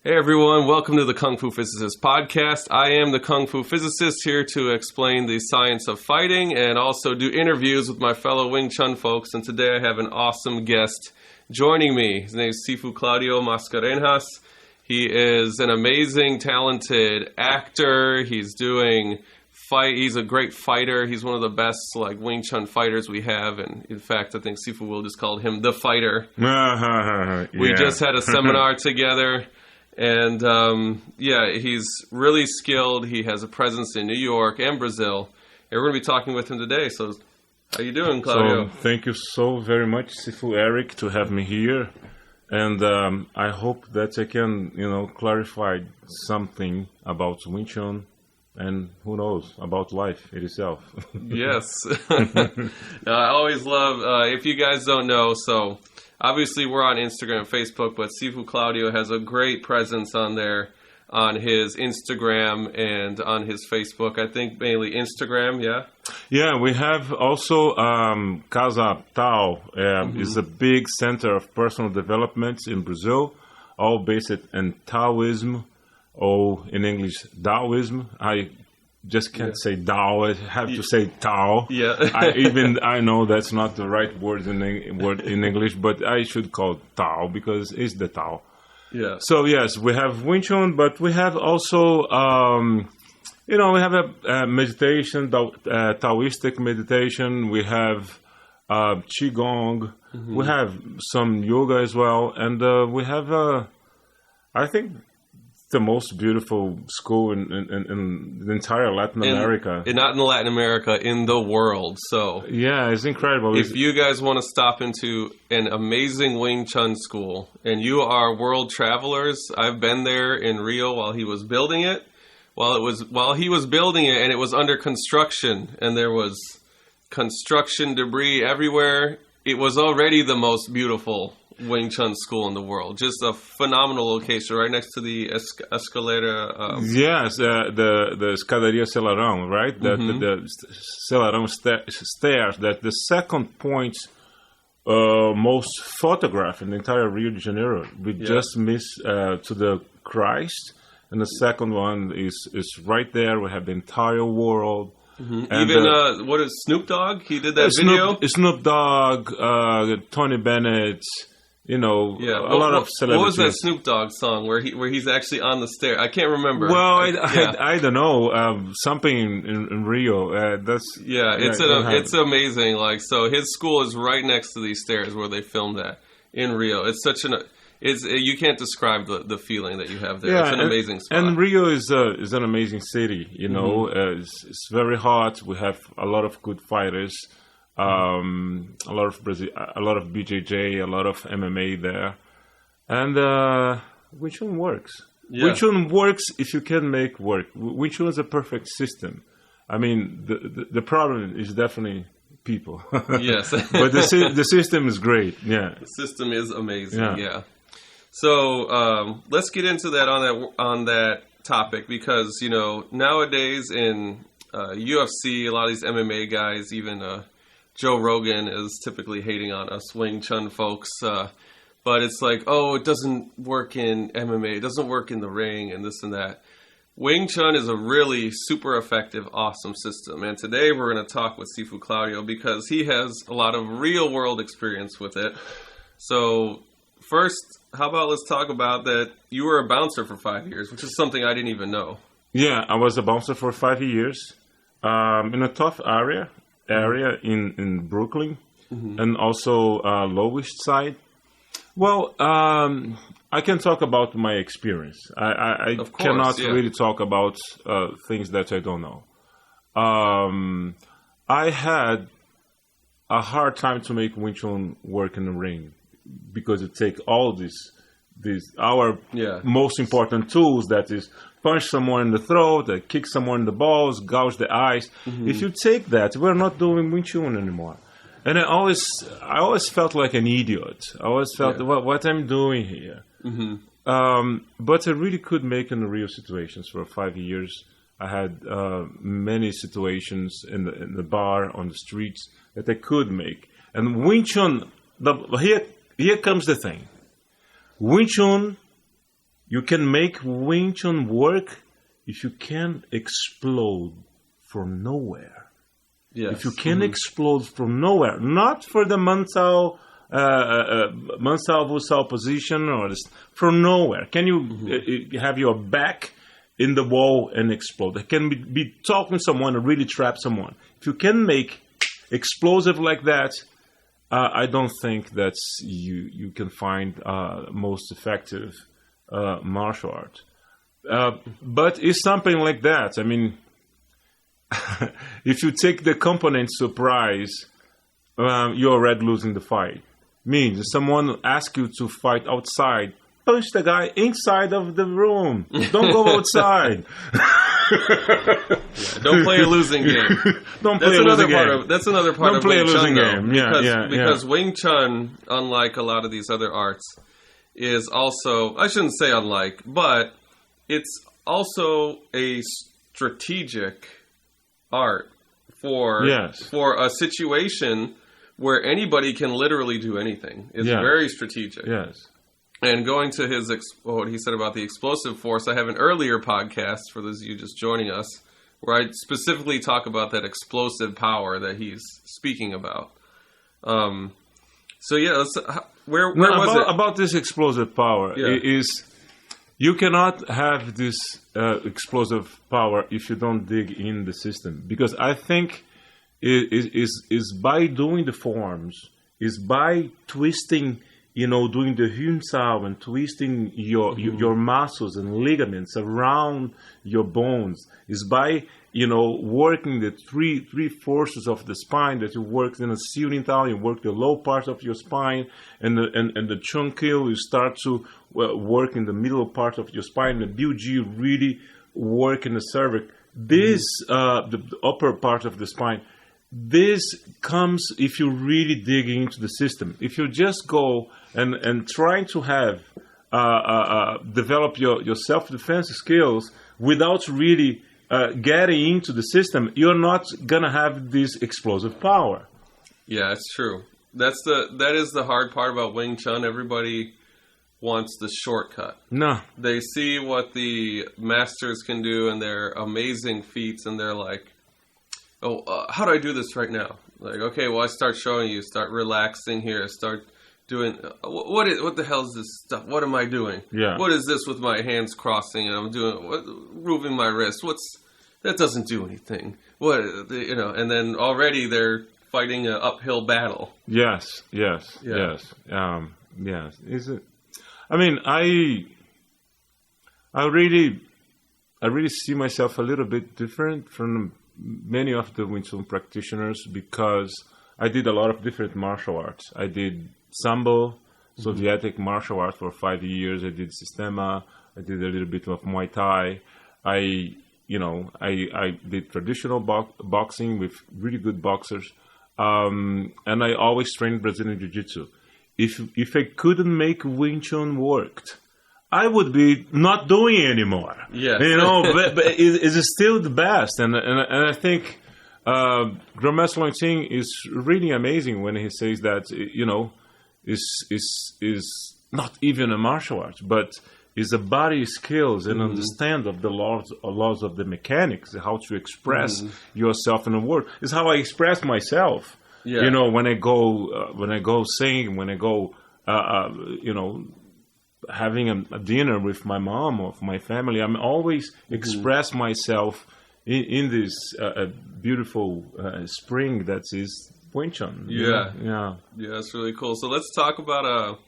Hey everyone, welcome to the Kung Fu Physicist podcast. I am the Kung Fu Physicist here to explain the science of fighting and also do interviews with my fellow Wing Tsun folks. And today I have an awesome guest joining me. His name is Sifu Claudio Mascarenhas. He is an amazing, talented actor. He's a great fighter. He's one of the best Wing Tsun fighters we have. And in fact, I think Sifu will just call him the fighter. Yeah. We just had a seminar together. And, he's really skilled. He has a presence in New York and Brazil. And we're going to be talking with him today. So, how you doing, Claudio? So, thank you so very much, Sifu Eric, to have me here. And I hope that I can, clarify something about Wing Tsun and, who knows, about life itself. Yes. I always love, if you guys don't know, so... Obviously, we're on Instagram and Facebook, but Sifu Claudio has a great presence on there, on his Instagram and on his Facebook. I think mainly Instagram, yeah? Yeah, we have also Casa Tao. Is a big center of personal development in Brazil, all based in Taoism, or in English, Taoism. I just can't say Tao. I have to say Tao. Yeah. I know that's not the right word in English, but I should call it Tao because it's the Tao. Yeah. So yes, we have Wing Tsun, but we have also, we have a meditation, Taoistic meditation. We have Qigong. Mm-hmm. We have some yoga as well, and we have, I think, the most beautiful school in the entire Latin America. Not in Latin America, in the world. So yeah, it's incredible. If you guys want to stop into an amazing Wing Tsun school, and you are world travelers, I've been there in Rio while he was building it. While he was building it, and it was under construction, and there was construction debris everywhere. It was already the most beautiful Wing Tsun school in the world. Just a phenomenal location right next to the escalator. Yes, the escadaria Celarão, right? The Celarão stairs, that the second point most photographed in the entire Rio de Janeiro. We just missed to the Christ, and the second one is right there. We have the entire world. Mm-hmm. Even, what is Snoop Dogg? He did that video? Snoop Dogg, Tony Bennett... a lot of celebrities. What was that Snoop Dogg song where he's actually on the stair? I can't remember. Well, I don't know. Something in Rio. It's amazing. So his school is right next to these stairs where they filmed that in Rio. It's you can't describe the feeling that you have there. It's an amazing spot. And Rio is an amazing city. It's very hot. We have a lot of good fighters. A lot of BJJ, a lot of MMA there, and Wing Tsun works. Yeah. Wing Tsun works if you can make work. Wing Tsun is a perfect system. I mean, the problem is definitely people. Yes, but the system is great. Yeah, the system is amazing. Yeah. So let's get into that on that topic because nowadays in UFC, a lot of these MMA guys, even. Joe Rogan is typically hating on us Wing Tsun folks, but it's it doesn't work in MMA, it doesn't work in the ring, and this and that. Wing Tsun is a really super effective, awesome system, and today we're going to talk with Sifu Claudio because he has a lot of real-world experience with it. So first, how about let's talk about that you were a bouncer for 5 years, which is something I didn't even know. Yeah, I was a bouncer for 5 years in a tough area in Brooklyn, and also Lower East Side. Well, I can talk about my experience. I cannot really talk about things that I don't know. I had a hard time to make Wing Tsun work in the ring because it takes all these our most important tools, that is punch someone in the throat, kick someone in the balls, gouge the eyes. Mm-hmm. If you take that, we're not doing Wing Tsun anymore. And I always felt like an idiot. I always felt what I'm doing here. Mm-hmm. But I really could make in the real situations for 5 years. I had many situations in the bar, on the streets, that I could make. And Wing Tsun, here comes the thing. Wing Tsun you can make Wing Tsun work if you can explode from nowhere. Yes. If you can explode from nowhere, not for the Mansao Wusao position or from nowhere. Can you have your back in the wall and explode? It can be talking to someone and really trap someone. If you can make explosive like that, I don't think that you can find most effective martial art. But it's something like that. I mean, if you take the component surprise, you're already losing the fight. Means someone asks you to fight outside, punch the guy inside of the room. Don't go outside. Don't play a losing game. That's another part of Wing Chun, though, because Wing Chun, unlike a lot of these other arts, is also, I shouldn't say unlike, but it's also a strategic art for a situation where anybody can literally do anything. It's very strategic. Yes. And going to what he said about the explosive force, I have an earlier podcast for those of you just joining us, where I specifically talk about that explosive power that he's speaking about. So yeah, where was it? About this explosive power is you cannot have this explosive power if you don't dig in the system, because I think is by doing the forms, is by twisting, doing the Wing Tsun and twisting your muscles and ligaments around your bones, is by working the three forces of the spine that you work in a Sifu Tao. You work the low part of your spine, and the Chung Kill, you start to work in the middle part of your spine. The Biu Ji really work in the cervix. This the upper part of the spine. This comes if you really dig into the system. If you just go and trying to have develop your self-defense skills without really getting into the system, you're not gonna have this explosive power. Yeah, it's true. That is the hard part about Wing Chun. Everybody wants the shortcut. No. They see what the masters can do and their amazing feats, and they're like, how do I do this right now? Like, okay, well, I start showing you, start relaxing here, start doing, what the hell is this stuff? What am I doing? Yeah. What is this with my hands crossing and I'm doing, moving my wrist? That doesn't do anything. And then already they're fighting an uphill battle. Yes. Yes. Is it? I mean, I really see myself a little bit different from many of the Wing Tsun practitioners, because I did a lot of different martial arts. I did Sambo, Soviet martial arts, for 5 years. I did Sistema. I did a little bit of Muay Thai. I did traditional boxing with really good boxers. And I always trained Brazilian Jiu Jitsu. If I couldn't make Wing Tsun worked, I would be not doing it anymore. Yes. But it's still the best. And I think Grandmaster Wing Tsun is really amazing when he says that, is not even a martial art, but is a body skills and understand of the laws of the mechanics, how to express yourself in the world. It's how I express myself. Yeah. When I go sing, when I go, having a dinner with my mom or my family, I'm always express myself in this beautiful spring that is Wing Tsun. Yeah, that's really cool. So let's talk about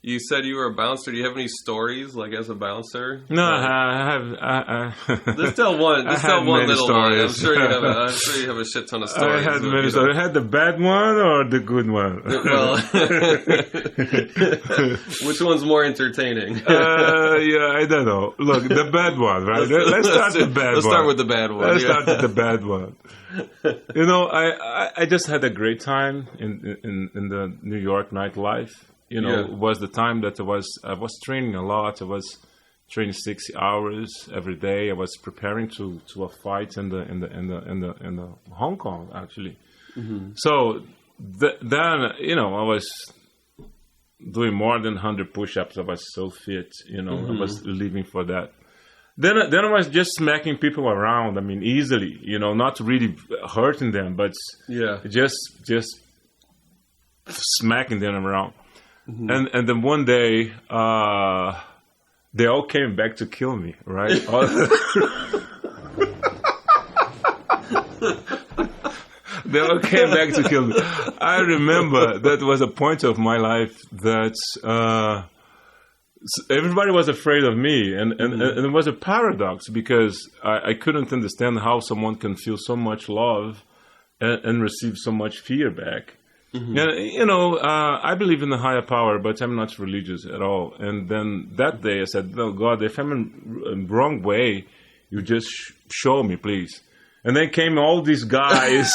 you said you were a bouncer. Do you have any stories, like, as a bouncer? No, I have. Just tell one. Just tell one little story. I'm sure you have a shit ton of stories. I had many stories. I had the bad one or the good one. Well, which one's more entertaining? I don't know. Look, the bad one, right? Let's start with the bad one. Let's start with the bad one. Let's start with the bad one. I just had a great time in the New York nightlife. It was the time that I was training a lot. I was training 6 hours every day. I was preparing to a fight in the Hong Kong, actually. So then I was doing more than 100 push-ups. I was so fit, I was living for that. Then I was just smacking people around. I mean, easily, not really hurting them, but just smacking them around. Mm-hmm. And then one day, they all came back to kill me, right? They all came back to kill me. I remember that was a point of my life that everybody was afraid of me. And it was a paradox because I couldn't understand how someone can feel so much love and receive so much fear back. Mm-hmm. And, I believe in the higher power, but I'm not religious at all. And then that day I said, "No, God, if I'm in the wrong way, you just show me, please." And then came all these guys,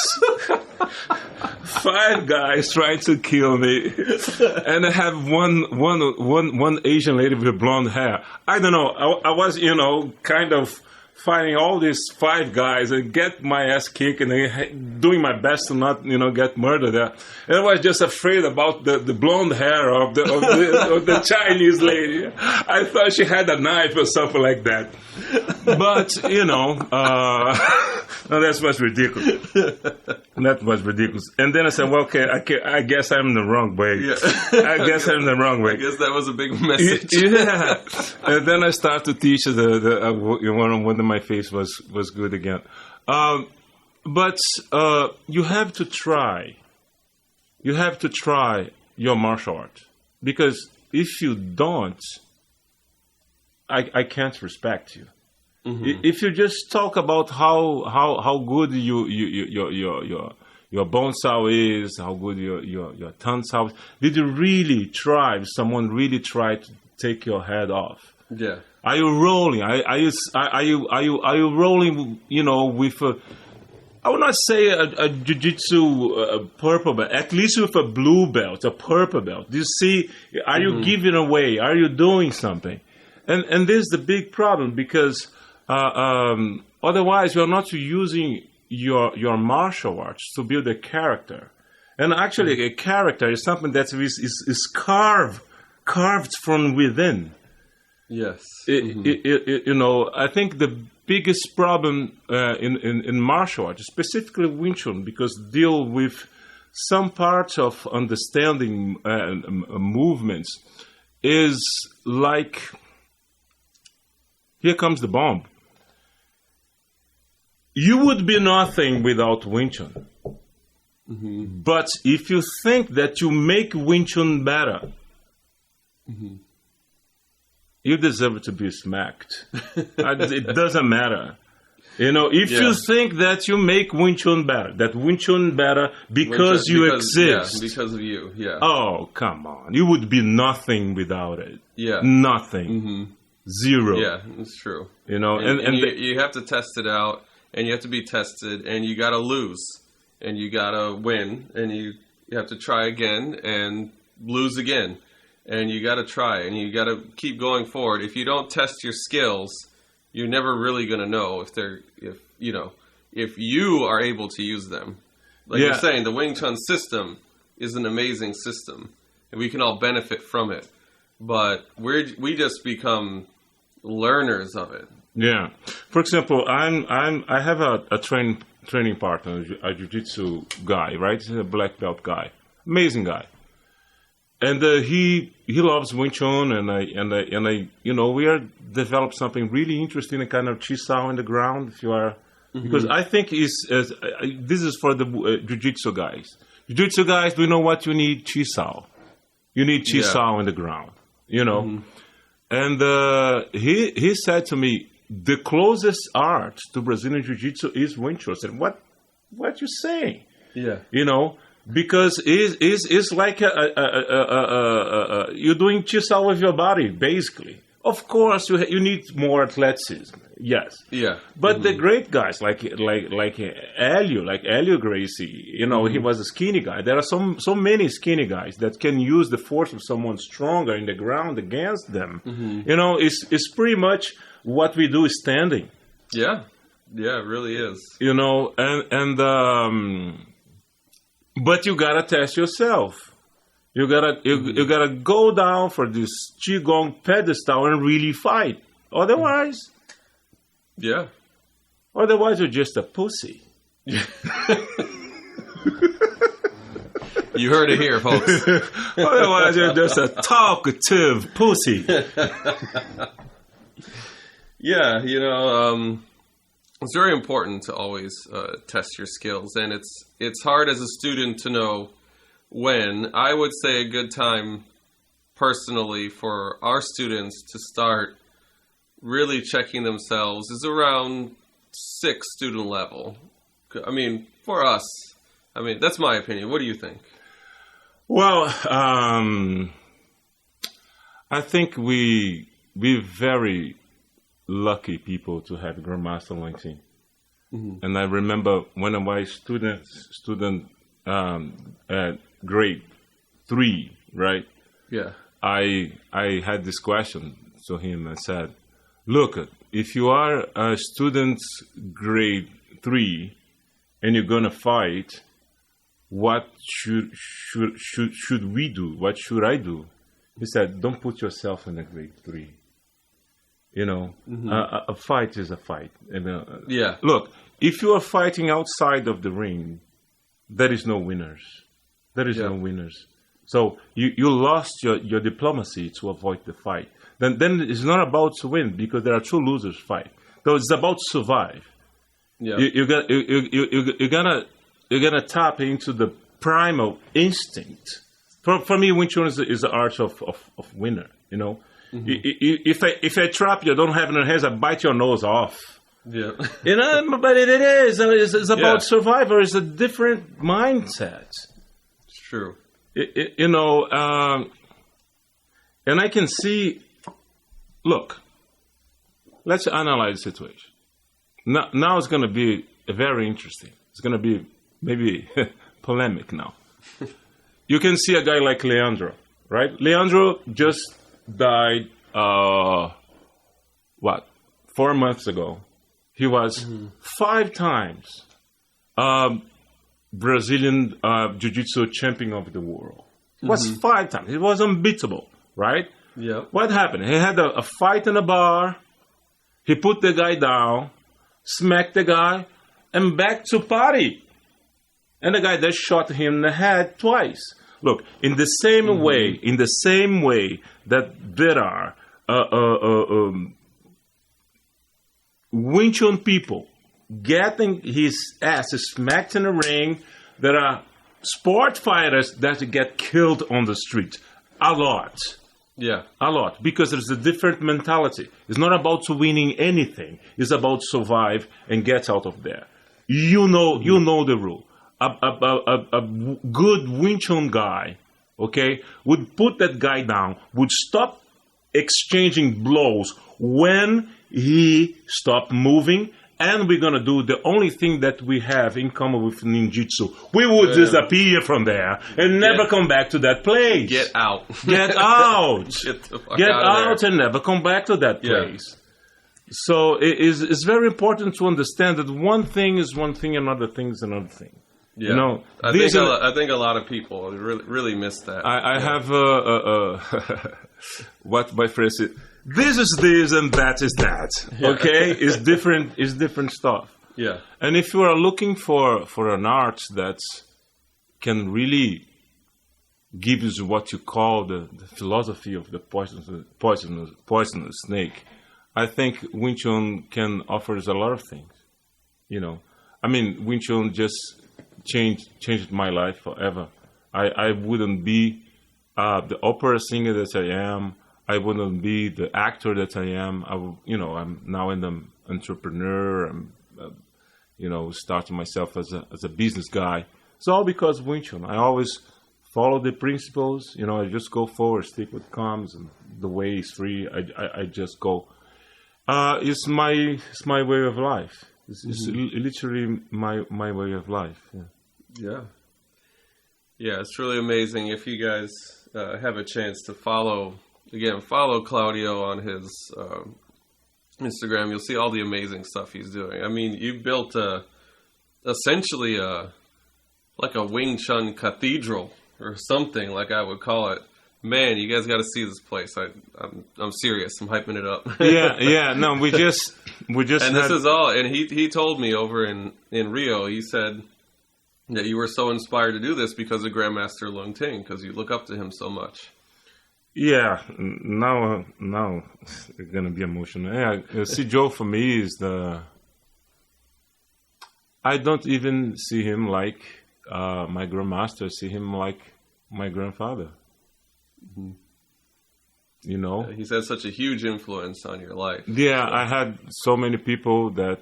5 guys trying to kill me. And I have one Asian lady with blonde hair. I don't know. I was, kind of fighting all these 5 guys and get my ass kicked and doing my best to not, get murdered there. And I was just afraid about the blonde hair of the Chinese lady. I thought she had a knife or something like that. But, no, that was ridiculous. That was ridiculous. And then I said, well, okay, I guess I'm in the wrong way. Yeah. I guess I'm in the wrong way. I guess that was a big message. Yeah. And then I started to teach one of my face was good again. But you have to try. You have to try your martial art. Because if you don't, I can't respect you. Mm-hmm. If you just talk about how good your bone saw is, how good your tongue saw is, did you really try? Someone really tried to take your head off? Yeah. Are you rolling? Are you rolling? With I would not say a jiu-jitsu purple belt, at least with a blue belt, a purple belt. Do you see? Are you giving away? Are you doing something? And this is the big problem because otherwise you're not using your martial arts to build a character. And actually, a character is something that is carved from within. Yes. I think the biggest problem in martial arts, specifically Wing Tsun, because deal with some parts of understanding movements, is like, here comes the bomb. You would be nothing without Wing Tsun. Mm-hmm. But if you think that you make Wing Tsun better, you deserve to be smacked. It doesn't matter. If you think that you make Wing Tsun better, because you exist. Yeah, because of you, yeah. Oh, come on. You would be nothing without it. Yeah. Nothing. Mm-hmm. Zero. Yeah, it's true. And you have to test it out, and you have to be tested, and you got to lose, and you got to win, and you have to try again and lose again. And you got to try, and you got to keep going forward. If you don't test your skills, you're never really going to know if you are able to use them. Like you're saying, the Wing Tsun system is an amazing system, and we can all benefit from it. But we just become learners of it. Yeah. For example, I have a training partner, a jiu-jitsu guy, right? He's a black belt guy, amazing guy. And he loves Wing Tsun, and I we are developed something really interesting, a kind of chi sao in the ground. If you are, because I think this is for the jiu-jitsu guys. Jiu-jitsu guys, do you know what you need? Chi sao. You need chi sao in the ground. And he said to me, the closest art to Brazilian Jiu Jitsu is Wing Tsun. I said, what you saying? Yeah. Because it's like you're doing chi sao with your body, basically. Of course, you need more athleticism. Yes. Yeah. But the great guys like Helio Gracie, he was a skinny guy. There are so many skinny guys that can use the force of someone stronger in the ground against them. It's pretty much what we do standing. Yeah. Yeah, it really is. But you gotta test yourself. You gotta go down for this qigong pedestal and really fight. Otherwise, yeah. Otherwise, you're just a pussy. You heard it here, folks. Otherwise, you're just a talkative pussy. Yeah, it's very important to always test your skills, and it's hard as a student to know when. I would say a good time, personally, for our students to start really checking themselves is around 6 student level. I mean, for us, that's my opinion. What do you think? Well, I think we're very lucky people to have Grandmaster Wing Tsun. Mm-hmm. And I remember when I was student at grade 3, right? Yeah. I had this question to him. I said, look, if you are a student grade 3 and you're gonna fight, what should we do? What should I do? He said, don't put yourself in a grade 3. Mm-hmm. A fight is a fight. Yeah. Look, if you are fighting outside of the ring, there is no winners. There is no winners. So you lost your diplomacy to avoid the fight. Then it's not about to win, because there are 2 losers fight. So it's about to survive. Yeah. You're gonna tap into the primal instinct. For me, Wing Tsun is the art of winner. Mm-hmm. If I trap you, I don't have no hands, I bite your nose off. Yeah. But it is. It's about survivor. It's a different mindset. It's true. And I can see. Look, let's analyze the situation. Now it's going to be very interesting. It's going to be maybe polemic now. You can see a guy like Leandro, right? Leandro just died, 4 months ago. He was 5 times Brazilian Jiu Jitsu champion of the world. He was 5 times. He was unbeatable, right? Yeah. What happened? He had a fight in a bar. He put the guy down, smacked the guy, and back to party. And the guy that shot him in the head twice. Look, in the same way that there are Wing Tsun people getting his ass smacked in the ring, there are sport fighters that get killed on the street. A lot. Yeah. A lot. Because there's a different mentality. It's not about winning anything. It's about survive and get out of there. You know the rule. A good Wing Tsun guy, okay, would put that guy down, would stop exchanging blows when he stopped moving, and we're going to do the only thing that we have in common with ninjutsu. We would disappear from there and never come back to that place. Get out. Get out. Get out and never come back to that place. So it's very important to understand that one thing is one thing, another thing is another thing. Yeah. I think a lot of people really miss that. I have what my friend said. This is this and that is that. Okay, it's different stuff. Yeah. And if you are looking for an art that can really give you what you call the philosophy of the poisonous snake, I think Wing Tsun can offer us a lot of things. Wing Tsun just changed my life forever. I wouldn't be the opera singer that I am. I wouldn't be the actor that I am. I'm now an entrepreneur. I'm, starting myself as a business guy. It's all because of Wing Tsun. I always follow the principles. I just go forward, stick what comes, and the way is free. I just go. It's my way of life. It's literally my way of life. Yeah. Yeah, it's really amazing. If you guys have a chance to follow Claudio on his Instagram, you'll see all the amazing stuff he's doing. I mean, you built essentially like a Wing Tsun cathedral or something, like I would call it. Man, you guys got to see this place. I'm serious. I'm hyping it up. yeah. No, we just. And this is all. And he told me over in Rio. He said that you were so inspired to do this because of Grandmaster Lung Ting, because you look up to him so much. Yeah. Now it's gonna be emotional. Yeah. See, Joe for me is the. I don't even see him like my grandmaster. I see him like my grandfather. Mm-hmm. You know, he's had such a huge influence on your life. Yeah, I had so many people that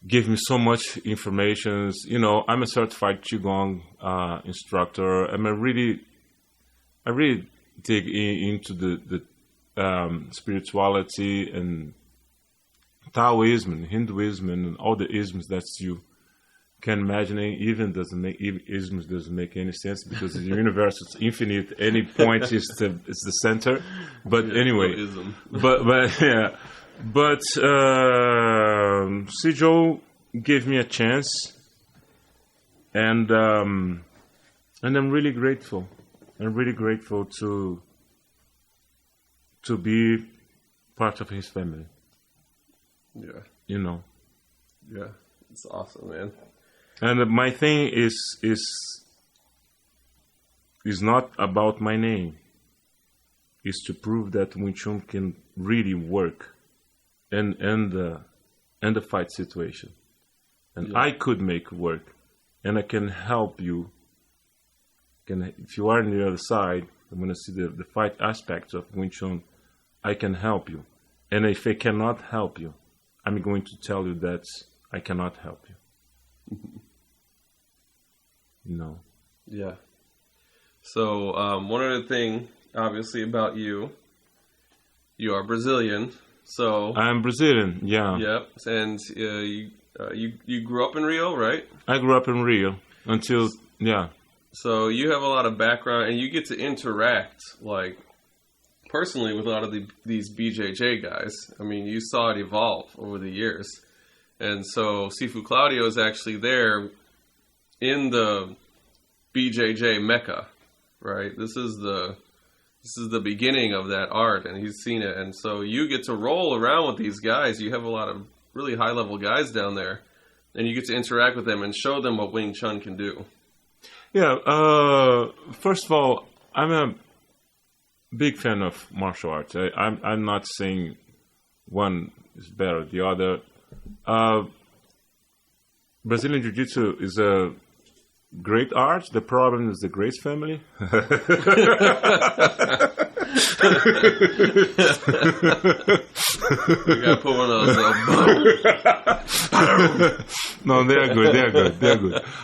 give me so much information. You know, I'm a certified Qigong instructor. I really dig into the spirituality and Taoism and Hinduism and all the isms that you can imagine. Isms doesn't make any sense because the universe is infinite. Any point is the center. But anyway, but Joe gave me a chance, and I'm really grateful. I'm really grateful to be part of his family. Yeah. You know. Yeah. It's awesome, man. And my thing is not about my name. It's to prove that Wing Tsun can really work and the fight situation. And I could make it work. And I can help you. If you are on the other side, I'm going to see the fight aspects of Wing Tsun. I can help you. And if I cannot help you, I'm going to tell you that I cannot help you. No. Yeah. So one other thing, obviously, about you are Brazilian. So I'm Brazilian. Yeah. Yep. And you grew up in Rio, right? I grew up in Rio until So you have a lot of background, and you get to interact like personally with a lot of these BJJ guys. I mean, you saw it evolve over the years. And so Sifu Claudio is actually there in the BJJ Mecca, right? This is the beginning of that art, and he's seen it. And so you get to roll around with these guys. You have a lot of really high-level guys down there, and you get to interact with them and show them what Wing Tsun can do. Yeah, first of all, I'm a big fan of martial arts. I'm not saying one is better than the other. Brazilian Jiu Jitsu is a great art. The problem is the Grace family. We gotta put one of those. No, they're good.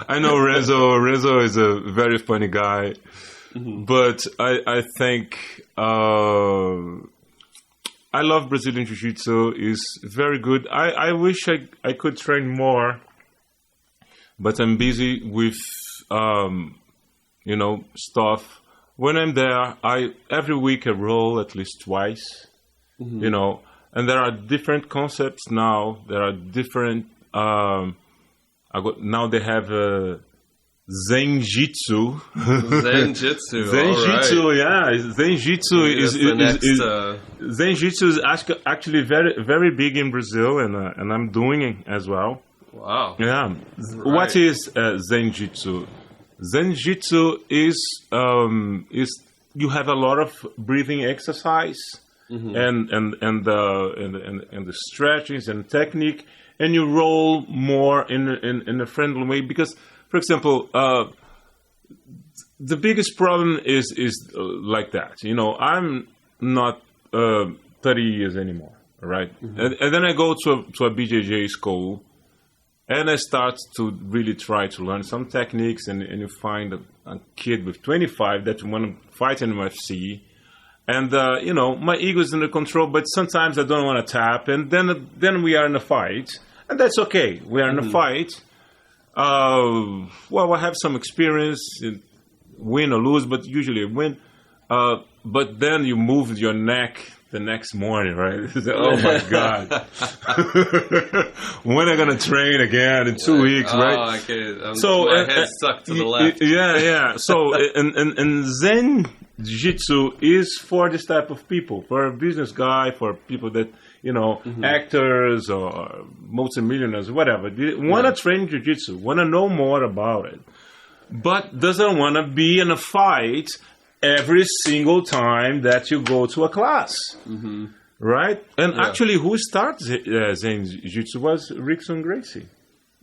I know Renzo is a very funny guy, but I think I love Brazilian Jiu Jitsu. Is very good. I wish I could train more, but I'm busy with stuff. When I'm there, every week I roll at least twice. And there are different concepts now. There are different. Now they have Zenjitsu. Zenjitsu, yeah. Zenjitsu is actually very, very big in Brazil, and I'm doing it as well. Wow. Yeah. Right. What is Zenjitsu? Zenjitsu is you have a lot of breathing exercise and the stretchings and technique, and you roll more in a friendly way. Because, for example, the biggest problem is like that. I'm not 30 years anymore, right? And then I go to a BJJ school. And I start to really try to learn some techniques, and you find a kid with 25 that want to fight in UFC, and my ego is under control, but sometimes I don't want to tap, and then we are in a fight, and that's okay. We are in a fight. I have some experience, win or lose, but usually I win. But then you move your neck the next morning, right? Oh my God. When am I going to train again in 2 weeks, right? Oh, I can't. So, my head's stuck to the left. Yeah. So, and Zen Jiu-Jitsu is for this type of people, for a business guy, for people that, actors or multimillionaires, whatever. They want to train Jiu-Jitsu, want to know more about it, but doesn't want to be in a fight every single time that you go to a class, right? And actually, who started Zen Jiu-Jitsu was Rickson Gracie.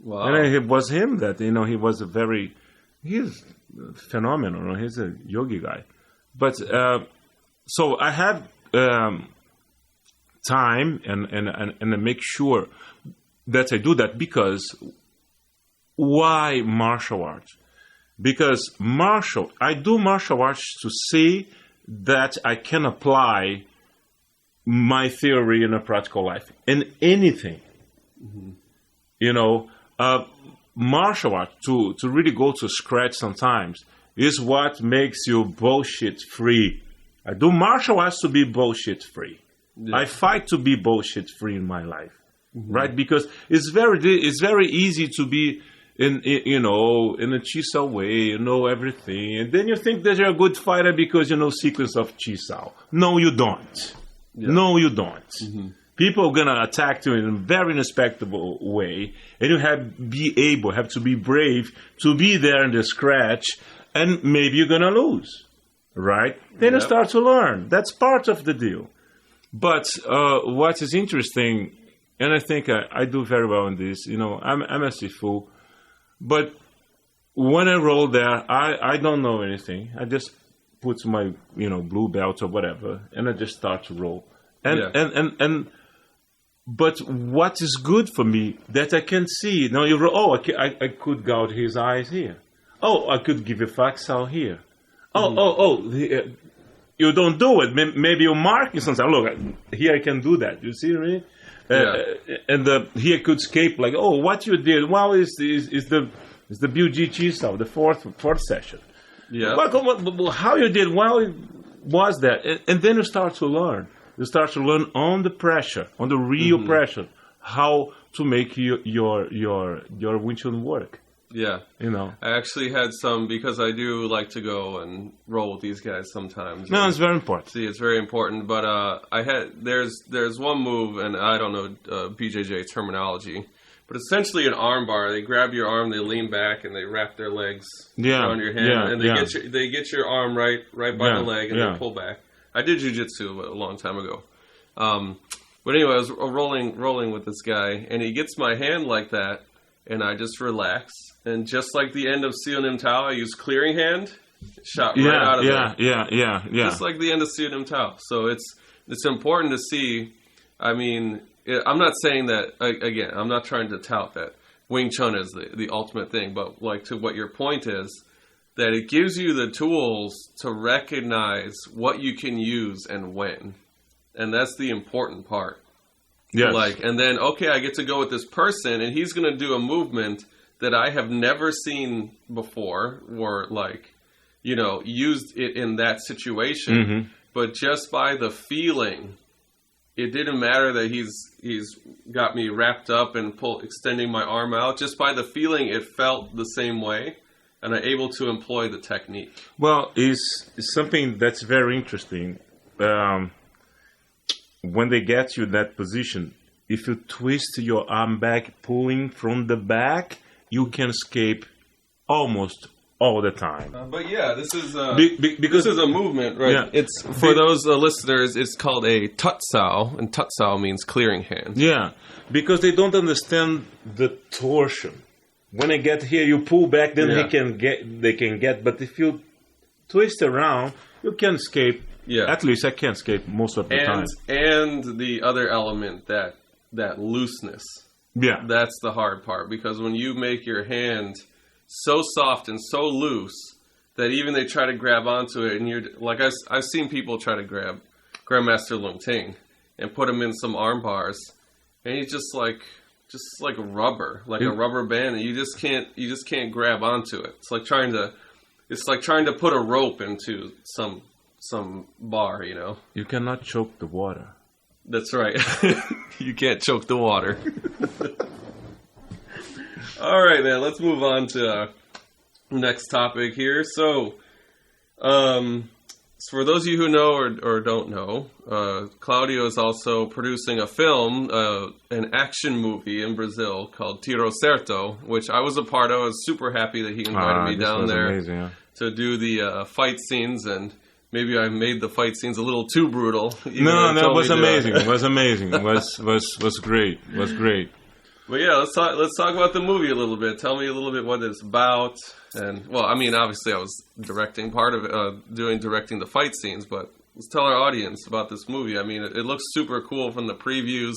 Wow. And it was him that, he was he's phenomenal. He's a yogi guy. But, so I have time and I make sure that I do that because why martial arts? Because I do martial arts to see that I can apply my theory in a practical life, in anything. Martial art, to really go to scratch sometimes, is what makes you bullshit free. I do martial arts to be bullshit free. Yeah. I fight to be bullshit free in my life, right? Because it's very easy to be in a Chisao way, everything. And then you think that you're a good fighter because you know sequence of Chisao. No, you don't. Yeah. No, you don't. People are going to attack you in a very respectable way. And you have to be brave to be there in the scratch. And maybe you're going to lose, right? Then you start to learn. That's part of the deal. But what is interesting, and I think I do very well in this, I'm a Sifu. But when I roll there, I don't know anything. I just put my blue belt or whatever, and I just start to roll. But what is good for me that I can see now. I could gouge his eyes here. Oh, I could give a faxal here. You don't do it. Maybe you're marking something. Look, here I can do that. You see what I mean? And here could escape like, what you did? Well, is the BG Chisao, the fourth session. Yeah. Well, how you did? Well, it was that, and then you start to learn. You start to learn on the pressure, on the real pressure, how to make your Wing Tsun work. Yeah. I actually had some, because I do like to go and roll with these guys sometimes. No, it's very important. See, it's very important. But there's one move, and I don't know BJJ terminology, but essentially an arm bar. They grab your arm, they lean back, and they wrap their legs around your hand, and they get your arm right by the leg, and they pull back. I did jiu-jitsu a long time ago. But anyway, I was rolling with this guy, and he gets my hand like that, and I just relax. And just like the end of Siu Nim Tao, I use clearing hand, shot right out of there. Yeah. Just like the end of Siu Nim Tao. So it's important to see. I mean, I'm not saying that, again, I'm not trying to tout that Wing Chun is the ultimate thing, but like to what your point is, that it gives you the tools to recognize what you can use and when. And that's the important part. Yes. And then, I get to go with this person, and he's going to do a movement that I have never seen before, or used it in that situation. But just by the feeling, it didn't matter that he's got me wrapped up and extending my arm out. Just by the feeling, it felt the same way, and I'm able to employ the technique. Well, it's something that's very interesting. When they get you in that position, if you twist your arm back, pulling from the back, you can escape almost all the time. But this is because this is a movement, right? Yeah. It's for those listeners. It's called a tutsao, and tutsao means clearing hand. Yeah, because they don't understand the torsion. When I get here, you pull back, then they can get. But if you twist around, you can escape. Yeah, at least I can escape most of the time. And the other element, that looseness. Yeah, that's the hard part, because when you make your hand so soft and so loose that even they try to grab onto it, and you're like, I've seen people try to grab Grandmaster Lung Ting and put him in some arm bars, and he's just like rubber, a rubber band, and you just can't grab onto it. It's like trying to put a rope into some some bar, you know. You cannot choke the water. That's right. You can't choke the water. All right, man. Let's move on to next topic here. So, for those of you who know or don't know, Claudio is also producing a film, an action movie in Brazil called Tiro Certo, which I was a part of. I was super happy that he invited me down there to do the fight scenes, and maybe I made the fight scenes a little too brutal. No, it was amazing. It was amazing. It was great. It was great. But yeah, let's talk about the movie a little bit. Tell me a little bit what it's about. And, well, I mean, obviously I was directing part of it, directing the fight scenes, but let's tell our audience about this movie. I mean, it looks super cool from the previews,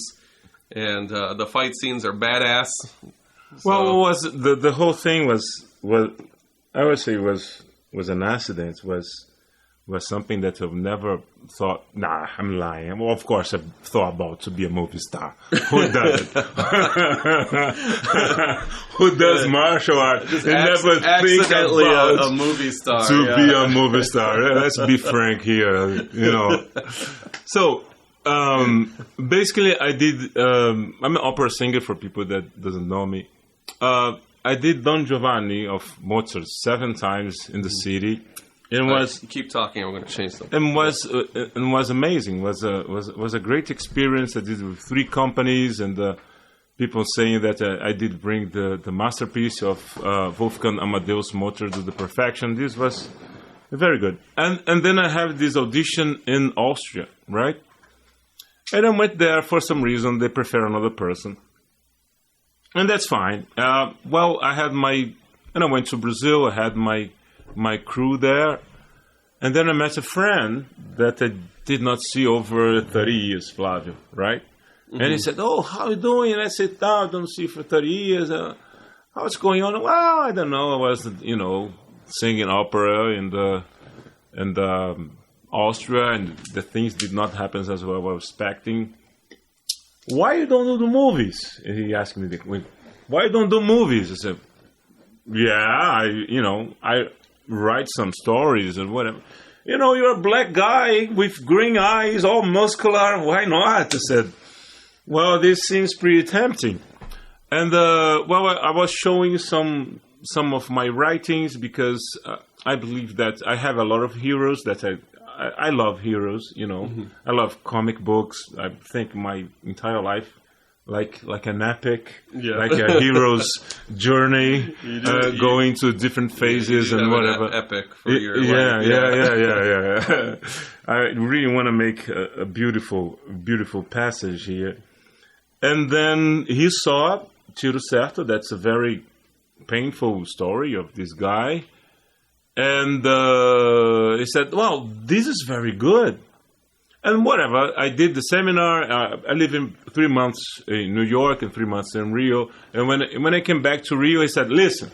and the fight scenes are badass. Well, the whole thing was I would say was an accident, was something that I've never thought, nah, I'm lying. Well, of course, I've thought about to be a movie star. Who does it? Who does martial art? Just never think about a movie star. To be a movie star. Let's be frank here, you know. So, basically, I did, I'm an opera singer for people that doesn't know me. I did Don Giovanni of Mozart 7 times in the city. It was keep talking. I'm going to change something. And was amazing. Was a great experience. I did with 3 companies, and people saying that I did bring the masterpiece of Wolfgang Amadeus Mozart to the perfection. This was very good. And then I have this audition in Austria, right? And I went there for some reason. They prefer another person, and that's fine. Well, and I went to Brazil. I had my crew there, and then I met a friend that I did not see over 30 years, Flavio, right? Mm-hmm. And he said, "Oh, how you doing?" And I said, "No, I don't see you for 30 years. How's going on?" "Well, I don't know. I was, singing opera in Austria, and the things did not happen as well as I was expecting." "Why you don't do the movies?" And he asked me, "Why you don't do movies?" I said, "Yeah, I write some stories and whatever. You're a black guy with green eyes, all muscular. Why not?" I said, "Well, this seems pretty tempting." And I was showing some of my writings because I believe that I have a lot of heroes that I love heroes. Mm-hmm. I love comic books. I think my entire life. Like an epic, like a hero's journey, going to different phases and whatever. An epic for your life. Yeah. I really want to make a beautiful passage here. And then he saw Tiro Certo. That's a very painful story of this guy. And he said, "Well, this is very good." And whatever, I did the seminar. I lived in 3 months in New York and 3 months in Rio. And when I came back to Rio, I said, "Listen,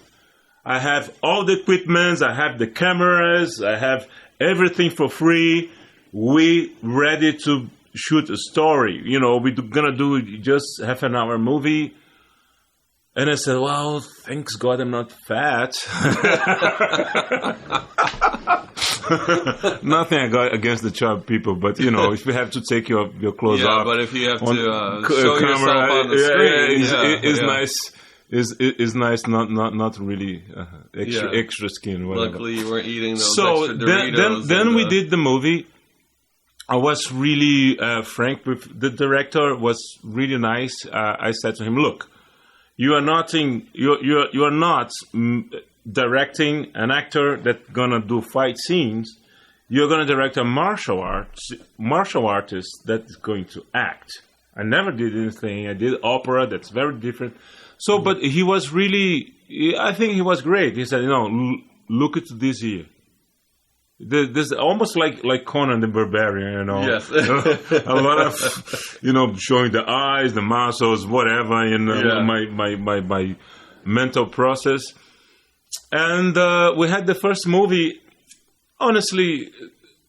I have all the equipment, I have the cameras, I have everything for free. We ready to shoot a story. We're gonna do just half an hour movie." And I said, "Well, thanks God I'm not fat." Nothing I got against the chub people, but if you have to take your clothes off, but if you have to show camera, yourself on the screen, it's nice. Is nice, not really extra skin. Whatever. Luckily, you weren't eating those extra Doritos. Then we did the movie. I was really frank with the director. Was really nice. I said to him, "Look, you are not directing an actor that's gonna do fight scenes. You're gonna direct a martial artist that's going to act." I never did anything. I did opera. That's very different. So, but he was really. I think he was great. He said, "Look at this here. This almost like Conan the Barbarian, Yes. A lot of, showing the eyes, the muscles, whatever, my mental process." And we had the first movie. Honestly,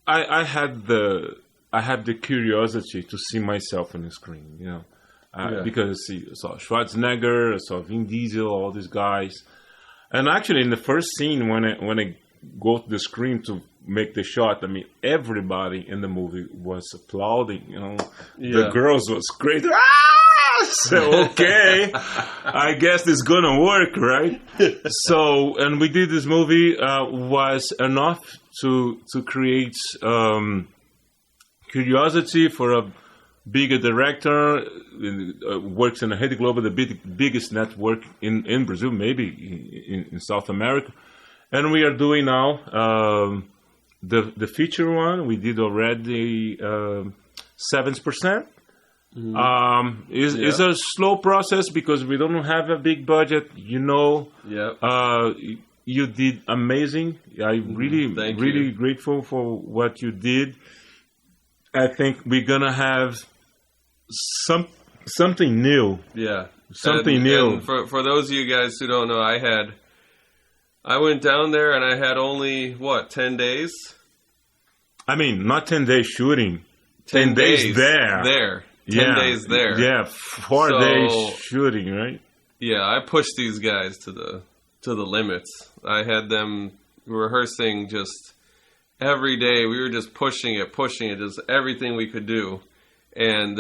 I had the curiosity to see myself on the screen, because I saw Schwarzenegger, I saw Vin Diesel, all these guys. And actually, in the first scene, when I go to the screen to make the shot, I mean, everybody in the movie was applauding. The girls was great. So, okay, I guess it's gonna work, right? So, and we did this movie was enough to create curiosity for a bigger director. Works in the Rede Globo, the biggest network in Brazil, maybe in South America. And we are doing now the feature one. We did already 7%. It's a slow process because we don't have a big budget. You did amazing. I'm really grateful for what you did. I think we're gonna have something new. Yeah, something new. And for those of you guys who don't know, I went down there and I had only 10 days. I mean, not 10 days shooting. 10 days there. There. 10 days there. Yeah, 4 days shooting, right? Yeah, I pushed these guys to the limits. I had them rehearsing just every day. We were just pushing it, just everything we could do. And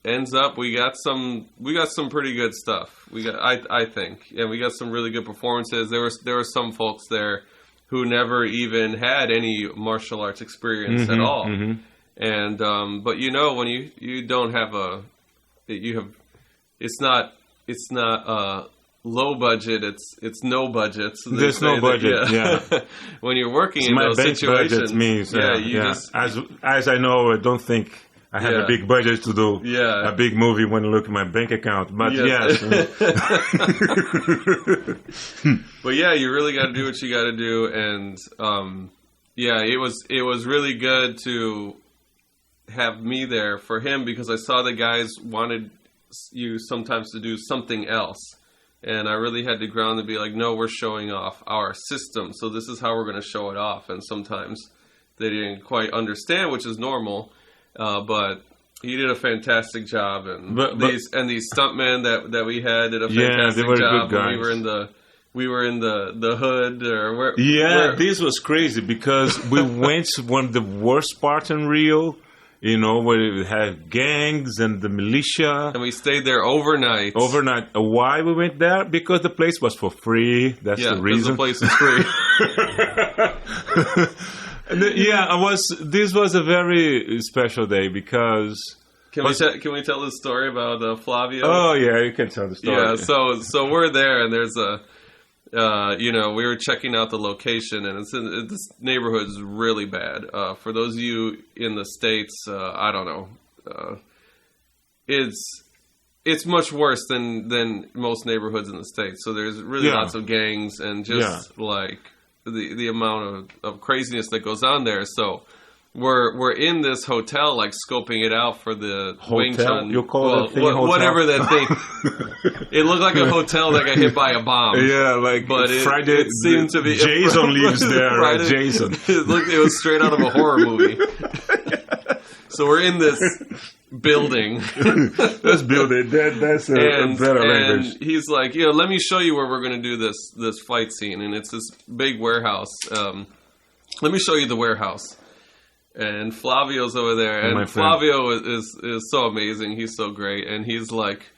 ends up we got some pretty good stuff. I think. And we got some really good performances. There were some folks there who never even had any martial arts experience at all. Mm-hmm. And but when you don't have it's not low budget, it's no budget. So there's no budget. Yeah. When you're working in those situations, budget means just as I know, I don't think I have a big budget to do a big movie when I look at my bank account. But yes. But you really got to do what you got to do, and it was really good to have me there for him because I saw the guys wanted you sometimes to do something else. And I really had to ground and be like, no, we're showing off our system. So this is how we're going to show it off. And sometimes they didn't quite understand, which is normal. But he did a fantastic job. And these stuntmen that we had did a fantastic job. Good guys. We were in the hood or where. Yeah, this was crazy because we went to one of the worst parts in Rio. Where we had gangs and the militia. And we stayed there overnight. Why we went there? Because the place was for free. That's the reason. The place is free. This was a very special day because... Can we tell the story about Flavio? Oh, yeah, you can tell the story. Yeah, so we're there and there's we were checking out the location, and this neighborhood is really bad. For those of you in the States, I don't know. It's much worse than most neighborhoods in the States. So there's really lots of gangs and just like the amount of craziness that goes on there. So we're in this hotel, like scoping it out for the Wing Tsun. You call it hotel? Whatever that thing. It looked like a hotel that got hit by a bomb. Yeah, but it seemed to be. Jason lives there. Jason. It was straight out of a horror movie. So we're in this building. Let's build it. That's a better language. And he's like, let me show you where we're going to do this fight scene. And it's this big warehouse. Let me show you the warehouse. And Flavio's over there, and Flavio is so amazing. He's so great, and he's like,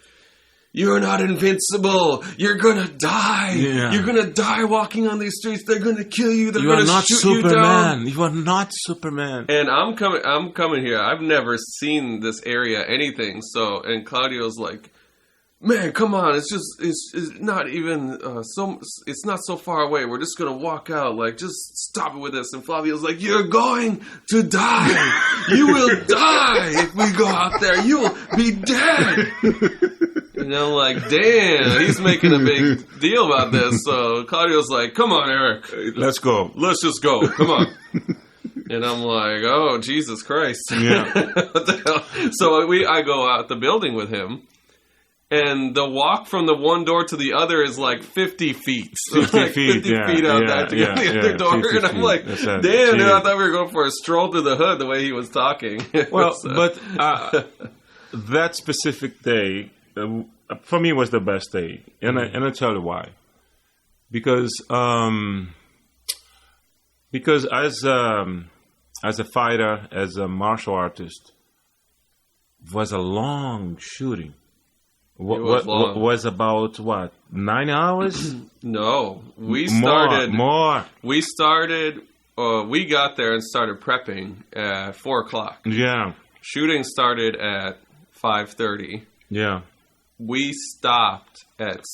"You're not invincible. You're gonna die. Yeah. You're gonna die walking on these streets. They're gonna kill you. They're gonna shoot you down. You are not Superman." And I'm coming here. I've never seen this area anything. And Claudio's like, "Man, come on! It's not even it's not so far away. We're just gonna walk out. Like, just stop it with this." And Flavio's like, "You're going to die. You will die if we go out there. You will be dead." And I'm like, "Damn, he's making a big deal about this." So Claudio's like, "Come on, Eric, let's go. Let's just go. Come on." And I'm like, "Oh, Jesus Christ!" Yeah. What the hell? So I go out the building with him. And the walk from the one door to the other is like 50 feet. 50 feet out that to get the other door. And I'm like, damn, dude, I thought we were going for a stroll through the hood the way he was talking. Well, but that specific day, for me, was the best day. And I'll tell you why. Because Because as a fighter, as a martial artist, was a long shooting. Was about what, 9 hours? No, we started more. We started. We got there and started prepping at 4:00. Yeah. Shooting started at 5:30. Yeah. We stopped at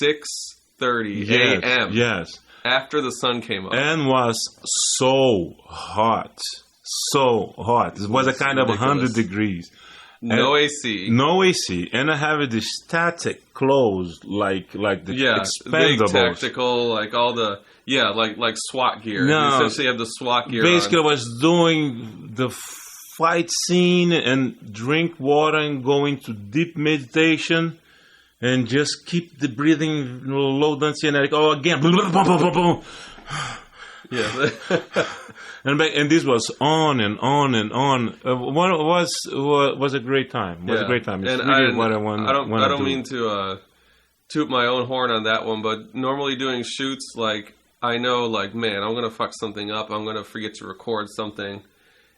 6:30 a.m. Yes. After the sun came up. And was so hot. So hot. It was a kind of 100 degrees. No AC. No AC. And I have the static clothes like the expendables. Big tactical, like all the, like SWAT gear. No, you essentially have the SWAT gear basically, on. I was doing the fight scene and drink water and go into deep meditation and just keep the breathing low, dancing, and like, again. Yeah. And this was on and on and on. Was a great time. Was a great time. It's really what I want. I don't mean to toot my own horn on that one, but normally doing shoots, like I know, like man, I'm gonna fuck something up. I'm gonna forget to record something,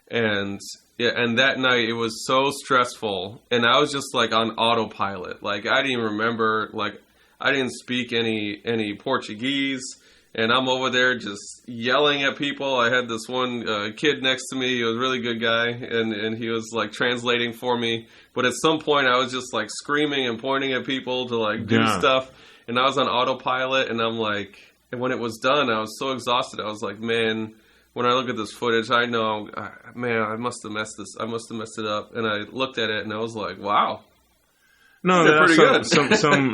and that night it was so stressful, and I was just like on autopilot. Like I didn't even remember. Like I didn't speak any Portuguese. And I'm over there just yelling at people. I had this one kid next to me. He was a really good guy, and he was like translating for me. But at some point, I was just like screaming and pointing at people to like do stuff. And I was on autopilot. And I'm like, and when it was done, I was so exhausted. I was like, man, when I look at this footage, I know, man, I must have messed this. I must have messed it up. And I looked at it, and I was like, wow. No, that's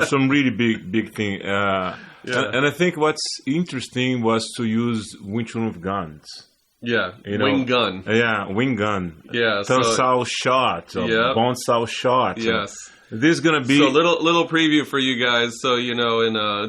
some really big thing. And I think what's interesting was to use Wing Tsun with guns. Yeah, wing gun. Yeah, wing gun. Yeah, Tensile shot, bonsai shot. Yes. This is gonna be so little preview for you guys. So in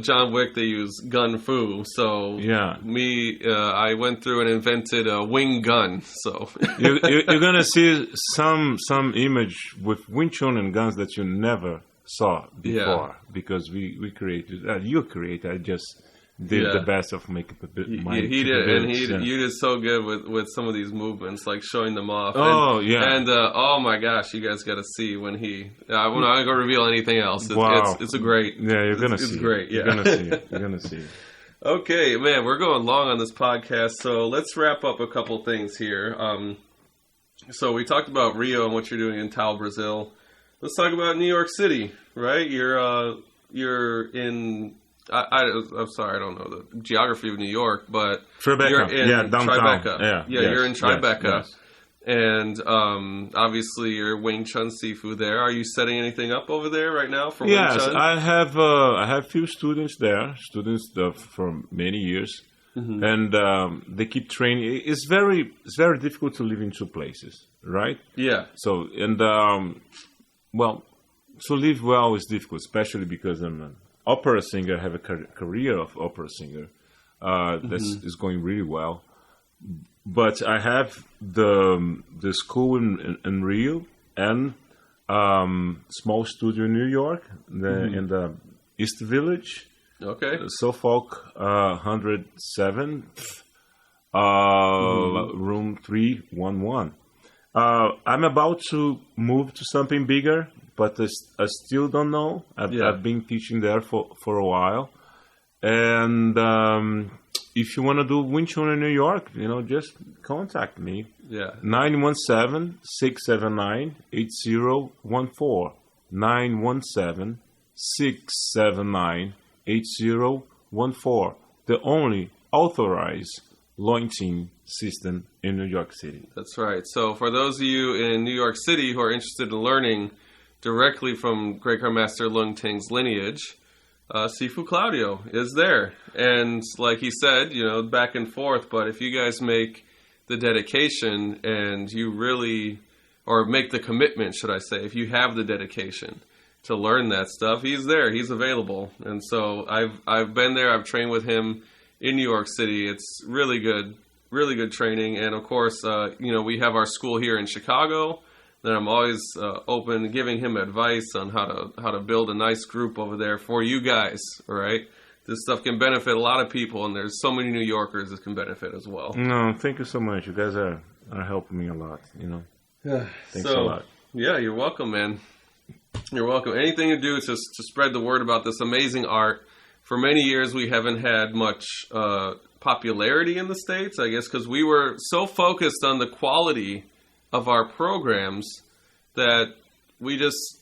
John Wick they use gun fu. So I went through and invented a wing gun. So you're gonna see some image with Wing Tsun and guns that you never saw before because we created. You created. I just did the best of making he did, and you did so good with some of these movements, like showing them off. And oh my gosh, you guys got to see when he. I'm not gonna reveal anything else. It's a great. Yeah, you're gonna see. It's great. Yeah, you're gonna see it. You're gonna see it. Okay, man, we're going long on this podcast, so let's wrap up a couple things here. So we talked about Rio and what you're doing in Tao, Brazil. Let's talk about New York City, right? You're in. I'm sorry, I don't know the geography of New York, but Tribeca. You're in downtown. Tribeca. You're in Tribeca, yes. And obviously you're Wing Tsun Sifu there. Are you setting anything up over there right now for Wing Tsun? Yes, I have few students there, for many years, and they keep training. It's very difficult to live in two places, right? Yeah. So to live well is difficult, especially because I'm an opera singer. I have a career of opera singer. This is going really well. But I have the school in Rio and small studio in New York in the East Village. Okay. Suffolk 107, room 311. I'm about to move to something bigger, but I still don't know. I've been teaching there for a while. And if you want to do Wing Tsun in New York, just contact me. Yeah. 917-679-8014. 917-679-8014. The only authorized Loin Team system in New York City. That's right. So for those of you in New York City who are interested in learning directly from Great Grandmaster Lung Ting's lineage, Sifu Claudio is there. And like he said, back and forth, but if you guys make the dedication and you really, or make the commitment, should I say, if you have the dedication to learn that stuff, he's there, he's available. And so I've been there, I've trained with him in New York City. It's really good training. And of course, we have our school here in Chicago. Then I'm always open to giving him advice on how to build a nice group over there for you guys, all right? this stuff can benefit a lot of people, and there's so many New Yorkers that can benefit as well. No, thank you so much. You guys are helping me a lot, Thanks a lot. Yeah, you're welcome, man. You're welcome. Anything to do to spread the word about this amazing art. For many years, we haven't had much popularity in the States, I guess, because we were so focused on the quality of our programs that we just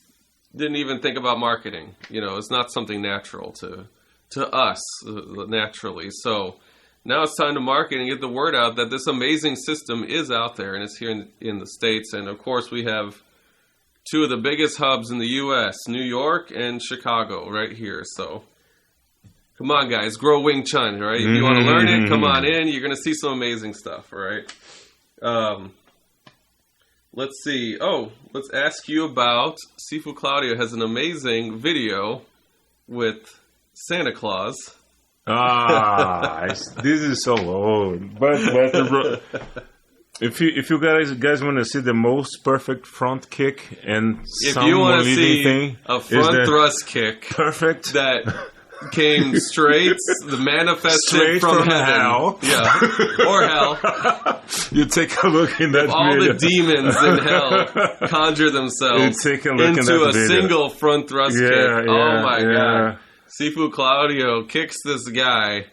didn't even think about marketing. It's not something natural to us naturally. So now it's time to market and get the word out that this amazing system is out there, and it's here in the States. And of course, we have two of the biggest hubs in the U.S., New York and Chicago, right here. So come on, guys, grow Wing Tsun, right? If you want to learn it, come on in. You're going to see some amazing stuff, right? Let's see. Oh, let's ask you about Sifu Claudio has an amazing video with Santa Claus. This is so old. But if you guys want to see the most perfect front kick and if you want to see thing, a front thrust kick, perfect that came straight, manifested from heaven. Hell. Yeah, or hell. You take a look in that if all video. the demons in hell conjure themselves into a single front thrust kick. Oh my God. Sifu Claudio kicks this guy,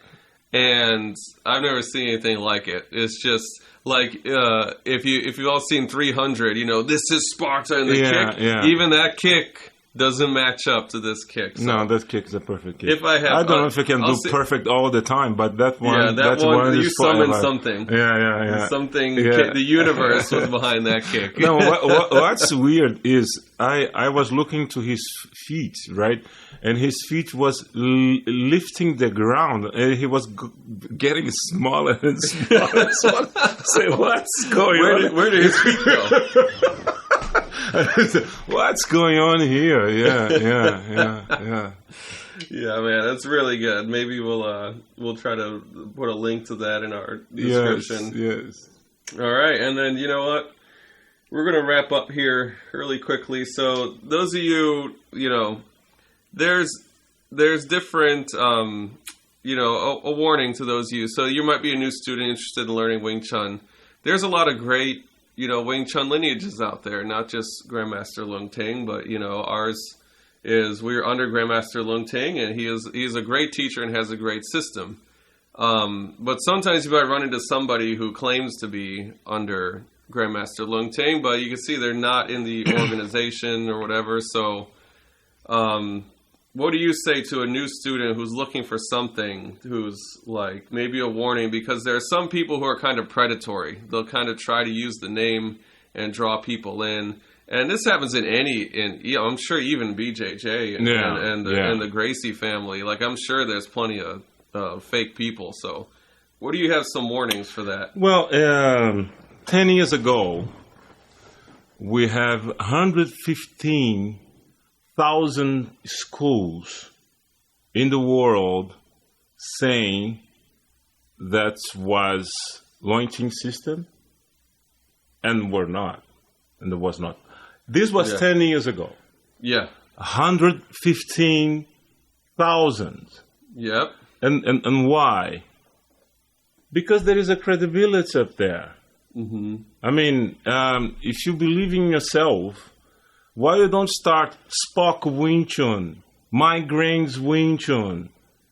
and I've never seen anything like it. It's just like if you've all seen 300, this is Sparta in the kick. Yeah. Even that kick doesn't match up to this kick. So no, that kick is a perfect kick. If I don't know if I can do perfect all the time, but that one, that one you summoned something. Yeah. Something. The universe was behind that kick. No, what's weird is I was looking to his feet, right, and his feet was lifting the ground, and he was getting smaller and smaller. Say, what's going on? Where did his feet go? What's going on here? Yeah. Yeah, man, that's really good. Maybe we'll try to put a link to that in our description. Yes. All right, and then you know what? We're gonna wrap up here really quickly. So those of you, there's different, a warning to those of you. So you might be a new student interested in learning Wing Tsun. There's a lot of great Wing Tsun lineages out there, not just Grandmaster Lung Ting, but, ours is, we're under Grandmaster Lung Ting, and he's a great teacher and has a great system. But sometimes you might run into somebody who claims to be under Grandmaster Lung Ting, but you can see they're not in the organization or whatever. So, what do you say to a new student who's looking for something, who's like maybe a warning? Because there are some people who are kind of predatory. They'll kind of try to use the name and draw people in. And this happens I'm sure even BJJ and the Gracie family. Like, I'm sure there's plenty of fake people. So what do you have some warnings for that? Well, 10 years ago, we have 115,000 schools in the world saying that was launching system, and we're not, and there was not. This was 10 years ago. Yeah. 115,000. Yep. And why? Because there is a credibility up there. Mm-hmm. I mean, if you believe in yourself, why you don't start Spock Wing Tsun, Migraines Wing Tsun,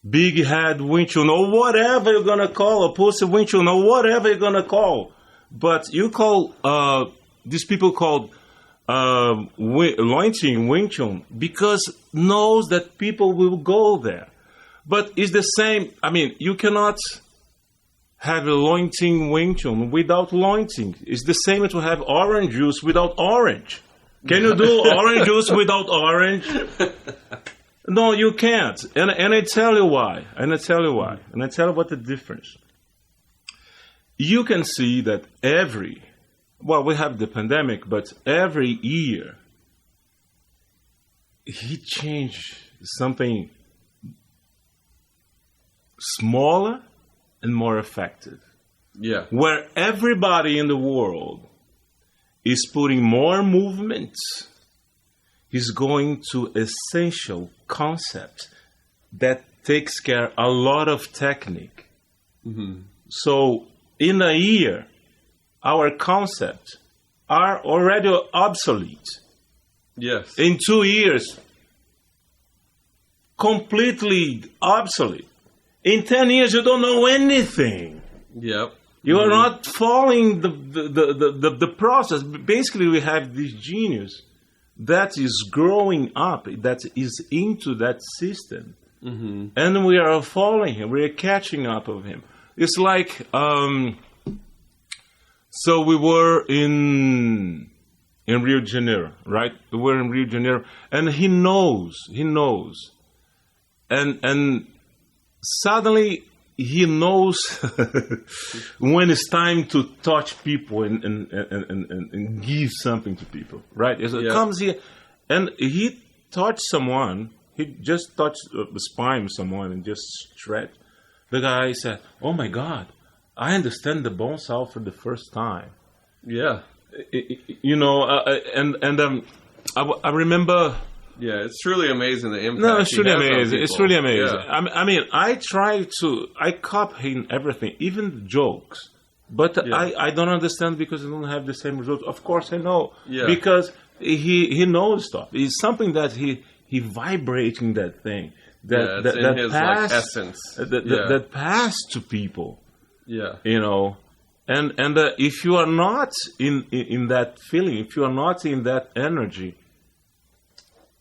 Big Head Wing Tsun, or whatever you're going to call, or Pussy Wing Tsun, or whatever you're going to call. But you call, these people called launching Wing Tsun because knows that people will go there. But it's the same, I mean, you cannot have a launching Wing Tsun without launching. It's the same to have orange juice without orange. Can you do orange juice without orange? No, you can't. And I tell you why. And I tell you what the difference. You can see that we have the pandemic, but every year, he changed something smaller and more effective. Yeah. Where everybody in the world is putting more movements, he's going to essential concepts that takes care a lot of technique. So in a year, our concepts are already obsolete. Yes. In 2 years, completely obsolete. In 10 years, you don't know anything. Yep. You are not following the process. Basically, we have this genius that is growing up, that is into that system. And we are following him. We are catching up with him. It's like, so we were in Rio de Janeiro, right? We were in Rio de Janeiro, and he knows. And suddenly he knows when it's time to touch people and give something to people, right? So it comes here, and he touched someone. He just touched the spine of someone and just stretched. The guy said, "Oh my God, I understand the bone saw for the first time." Yeah. I remember. Yeah, it's truly amazing the impact. No, it's truly amazing. It's really amazing. Yeah. I mean, I copy him everything, even jokes. But I don't understand because I don't have the same results. Of course, I know because he knows stuff. It's something that he vibrating that thing that in his pass, like essence that pass to people. Yeah, and if you are not in that feeling, if you are not in that energy,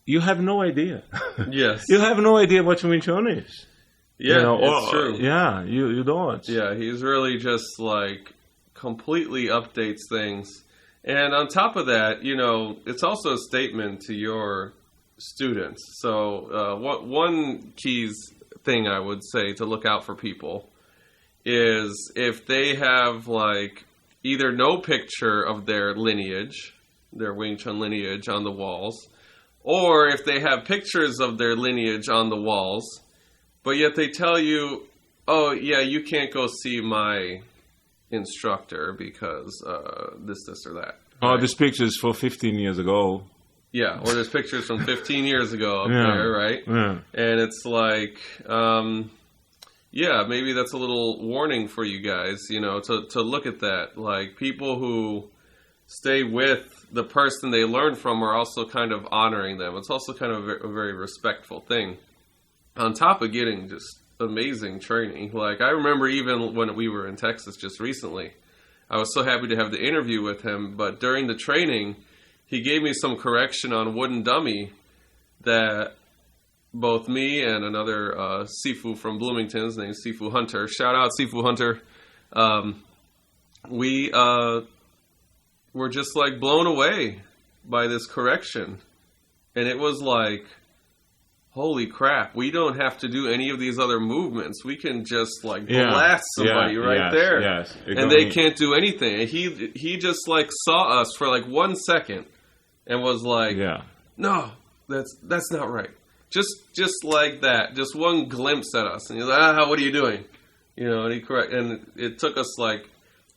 you have no idea. Yes, you have no idea what Wing Tsun is. Yeah, it's true. Yeah, you don't. Yeah, he's really just like completely updates things. And on top of that, it's also a statement to your students. So one key thing I would say to look out for people is if they have like either no picture of their lineage, their Wing Tsun lineage on the walls, or if they have pictures of their lineage on the walls, but yet they tell you, oh, yeah, you can't go see my instructor because this or that. Oh, this picture is for 15 years ago. Yeah, or there's pictures from 15 years ago up there, right? Yeah. And it's like, maybe that's a little warning for you guys, to look at that. Like, people who stay with the person they learn from are also kind of honoring them. It's also kind of a very respectful thing. On top of getting just amazing training. Like, I remember even when we were in Texas just recently, I was so happy to have the interview with him, but during the training, he gave me some correction on wooden dummy that both me and another Sifu from Bloomington, his name's Sifu Hunter, shout out Sifu Hunter, we were just like blown away by this correction. And it was like, holy crap, we don't have to do any of these other movements. We can just like blast somebody there. Yes. And they can't do anything. And he just like saw us for like 1 second and was like, no, that's not right. Just like that. Just one glimpse at us. And he's like, what are you doing? And it took us like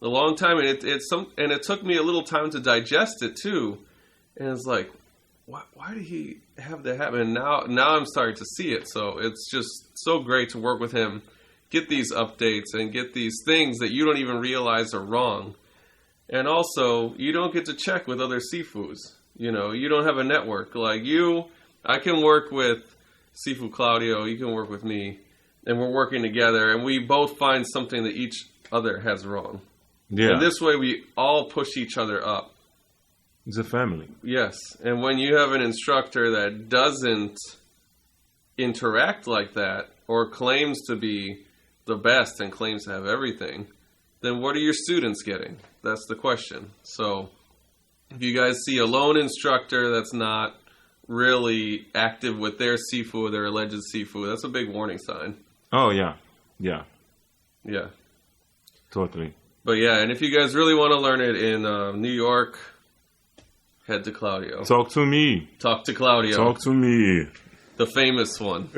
a long time, and it took me a little time to digest it too. And it's like, why did he have that happen? And now I'm starting to see it. So it's just so great to work with him, get these updates, and get these things that you don't even realize are wrong. And also, you don't get to check with other Sifus. You don't have a network. Like I can work with Sifu Claudio, you can work with me, and we're working together, and we both find something that each other has wrong. Yeah. And this way, we all push each other up. It's a family. Yes. And when you have an instructor that doesn't interact like that, or claims to be the best and claims to have everything, then what are your students getting? That's the question. So if you guys see a lone instructor that's not really active with their Sifu, their alleged Sifu, that's a big warning sign. Oh, yeah. Yeah. Yeah. Totally. But yeah, and if you guys really want to learn it in New York, head to Claudio. Talk to me. Talk to Claudio. Talk to me. The famous one.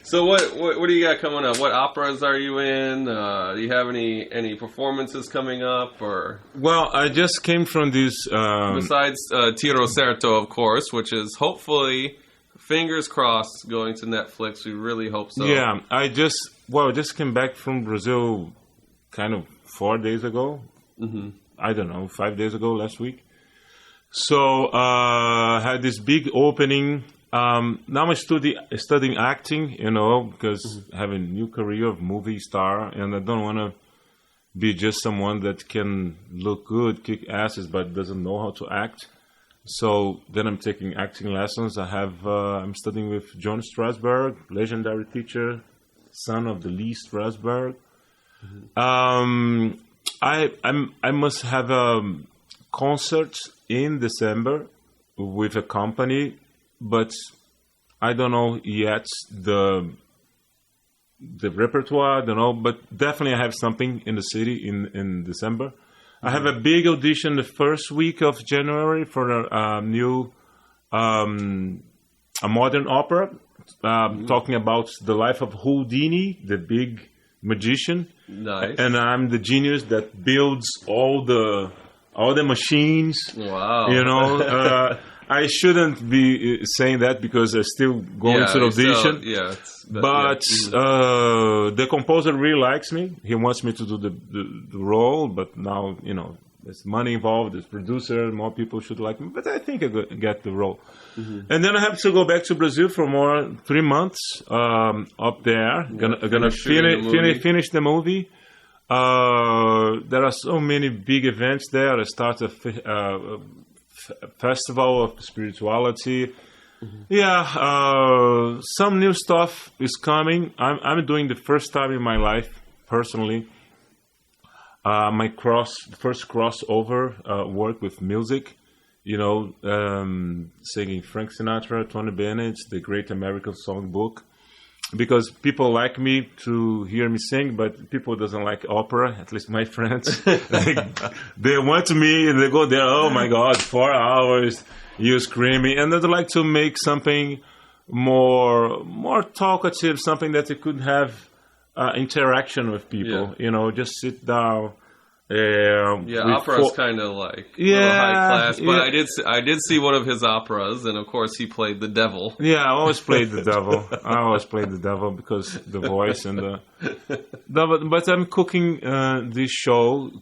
So what do you got coming up? What operas are you in? Do you have any performances coming up? Or well, I just came from this. Besides Tiro Certo, of course, which is hopefully fingers crossed, going to Netflix. We really hope so. Yeah, I just came back from Brazil kind of 4 days ago. Mm-hmm. I don't know, 5 days ago, last week. So I had this big opening. Now I'm studying acting, because I have a new career of movie star, and I don't want to be just someone that can look good, kick asses, but doesn't know how to act. So then I'm taking acting lessons. I'm studying with John Strasberg, legendary teacher, son of the Lee Strasberg. Mm-hmm. I must have a concert in December with a company, but I don't know yet the repertoire. I don't know, but definitely I have something in the city in December. I have a big audition the first week of January for a new a modern opera talking about the life of Houdini, the big magician. Nice. And I'm the genius that builds all the machines. Wow. I shouldn't be saying that because I'm still going to the audition. The composer really likes me. He wants me to do the role, but now, there's money involved, there's producer, more people should like me. But I think I get the role. Mm-hmm. And then I have to go back to Brazil for 3 months up there. Gonna finish the movie. There are so many big events there. I start a festival of spirituality. Mm-hmm. Yeah, some new stuff is coming. I'm doing the first time in my life, personally, my first crossover work with music. Singing Frank Sinatra, Tony Bennett, the Great American Songbook. Because people like me to hear me sing, but people doesn't like opera, at least my friends. They want me, and they go there, oh my God, 4 hours, you screaming. And they'd like to make something more talkative, something that you could have interaction with people. Just sit down. Opera is kind of like a little high class, but I did see one of his operas, and of course he played the devil. Yeah, I always played the devil. Because the voice and the. But I'm cooking this show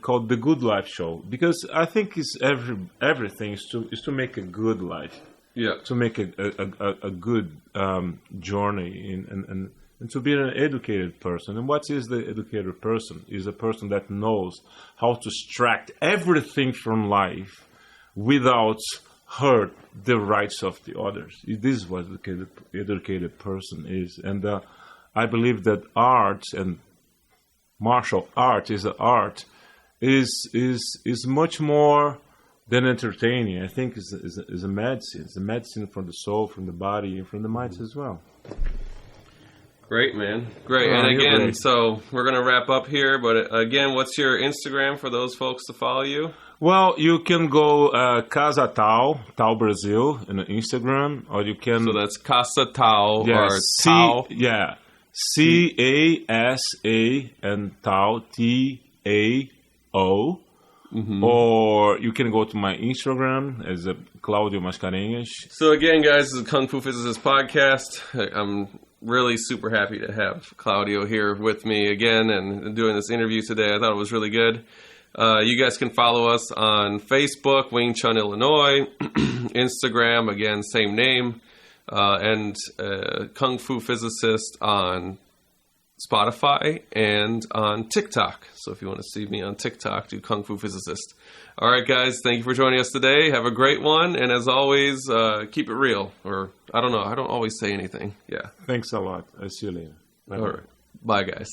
called The Good Life Show, because I think it's everything is to make a good life. Yeah. To make a good journey and to be an educated person. And what is the educated person? Is a person that knows how to extract everything from life without hurt the rights of the others. This is what an educated person is. And I believe that art and martial art is much more than entertaining. I think is a medicine. It's a medicine for the soul, from the body, and from the mind as well. Great, man. Great. And again, so we're going to wrap up here. But again, what's your Instagram for those folks to follow you? Well, you can go Casa Tao, Tao Brazil, on Instagram, or you can... So that's Casa Tao, or Tao? Yeah. C-A-S-A and Tao, T-A-O. Mm-hmm. Or you can go to my Instagram as Claudio Mascarenhas. So again, guys, this is Kung Fu Physicist Podcast. I'm really super happy to have Claudio here with me again and doing this interview today. I thought it was really good. You guys can follow us on Facebook, Wing Tsun, Illinois, Instagram, again, same name, and Kung Fu Physicist on Spotify and on TikTok. So if you want to see me on TikTok, do Kung Fu Physicist. All right, guys, thank you for joining us today. Have a great one. And as always, keep it real. Or, I don't know, I don't always say anything. Yeah. Thanks a lot. I'll see you later. Bye. All right. Bye, guys.